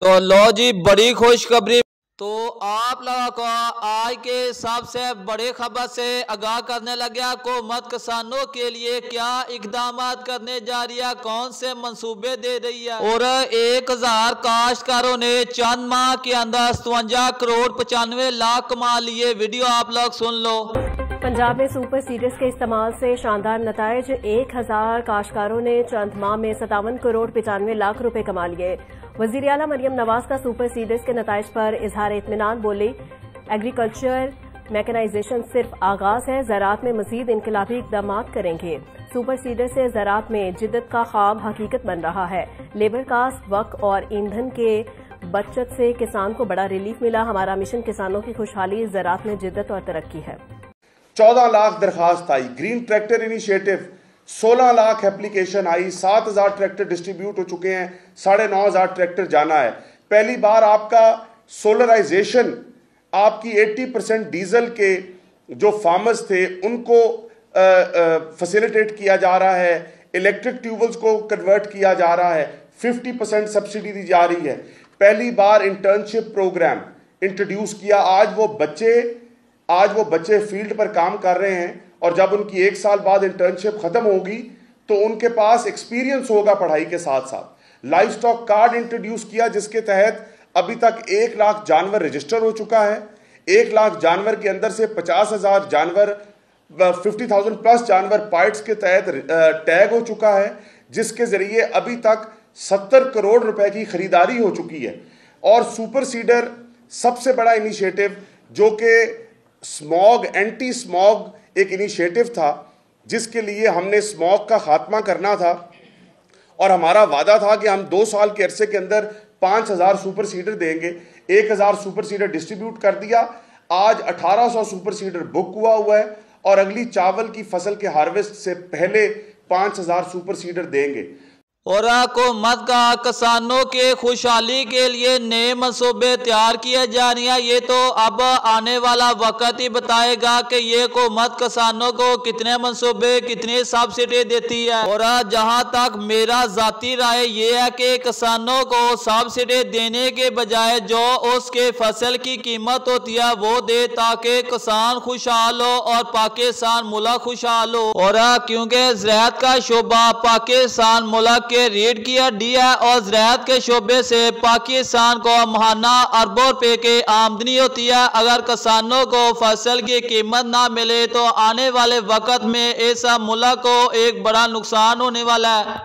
तो लो जी, बड़ी खुशखबरी। तो आप लोगों को आज के सबसे बड़ी खबर से आगाह करने लगे। हुकूमत किसानों के लिए क्या इकदाम करने जा रही है, कौन से मंसूबे दे रही है। और 1000 काश्तकारों ने चंद माह के अंदर 57 करोड़ 95 लाख कमा लिए। वीडियो आप लोग सुन लो। पंजाब में सुपर सीडर्स के इस्तेमाल से शानदार नताइज। 1000 काश्तकारों ने चंद माह में 57 करोड़ 95 लाख रुपए कमा लिए। वजीर आला मरियम नवाज का सुपर सीडर्स के नताइज पर इजहार इत्मीनान। बोली, एग्रीकल्चर मैकेनाइजेशन सिर्फ आगाज है, ज़राअत में मजीद इनकलाबी इकदाम करेंगे। सुपर सीडर से ज़राअत में जिद्दत का ख्वाब हकीकत बन रहा है। लेबर कास्ट, वक्त और ईंधन के बचत से किसान को बड़ा रिलीफ मिला। हमारा मिशन किसानों की खुशहाली, ज़राअत में जिद्दत और तरक्की है। 14 लाख दरखास्त आई। Green tractor initiative 16 lakh application आई। 7000 ट्रैक्टर डिस्ट्रीब्यूट हो चुके हैं। 9500 ट्रैक्टर जाना है। पहली बार आपका सोलराइजेशन, आपकी 80% डीजल के जो फार्मर्स थे उनको फैसिलिटेट किया जा रहा है। इलेक्ट्रिक ट्यूबल्स को कन्वर्ट किया जा रहा है। 50% सब्सिडी दी जा रही है। पहली बार इंटर्नशिप प्रोग्राम इंट्रोड्यूस किया। आज वो बच्चे फील्ड पर काम कर रहे हैं और जब उनकी 1 साल बाद इंटर्नशिप खत्म होगी तो उनके पास एक्सपीरियंस होगा पढ़ाई के साथ साथ। लाइव स्टॉक कार्ड इंट्रोड्यूस किया जिसके तहत अभी तक 1 लाख जानवर रजिस्टर हो चुका है। 1 लाख जानवर के अंदर से 50,000 जानवर, 50,000 प्लस जानवर पाइट्स के तहत टैग हो चुका है, जिसके जरिए अभी तक 70 करोड़ रुपए की खरीदारी हो चुकी है। और सुपर सीडर सबसे बड़ा इनिशिएटिव जो कि स्मॉग, एंटी स्मॉग एक इनिशिएटिव था, जिसके लिए हमने स्मॉग का खात्मा करना था और हमारा वादा था कि हम 2 साल के अरसे के अंदर 5000 सुपर सीडर देंगे। 1000 सुपर सीडर डिस्ट्रीब्यूट कर दिया। आज 1800 सुपर सीडर बुक हुआ है और अगली चावल की फसल के हार्वेस्ट से पहले 5000 सुपर सीडर देंगे। और हुकूमत का किसानों के खुशहाली के लिए नए मंसूबे तैयार किए जा रहे हैं। ये तो अब आने वाला वक्त ही बताएगा कि ये हुकूमत किसानों को कितने मंसूबे, कितनी सब्सिडी देती है। और जहां तक मेरा जाती राय ये है कि किसानों को सब्सिडी देने के बजाय जो उसके फसल की कीमत होती है वो दे, ताकि किसान खुशहाल हो और पाकिस्तान मुल्क खुशहाल हो। और क्योंकि ज़राअत का शोबा पाकिस्तान मुल्क के रीढ़ की हड्डी है और ज़राअत के शोबे से पाकिस्तान को महाना अरबों रुपए की आमदनी होती है। अगर किसानों को फसल की कीमत ना मिले तो आने वाले वक्त में इस मुल्क को एक बड़ा नुकसान होने वाला है।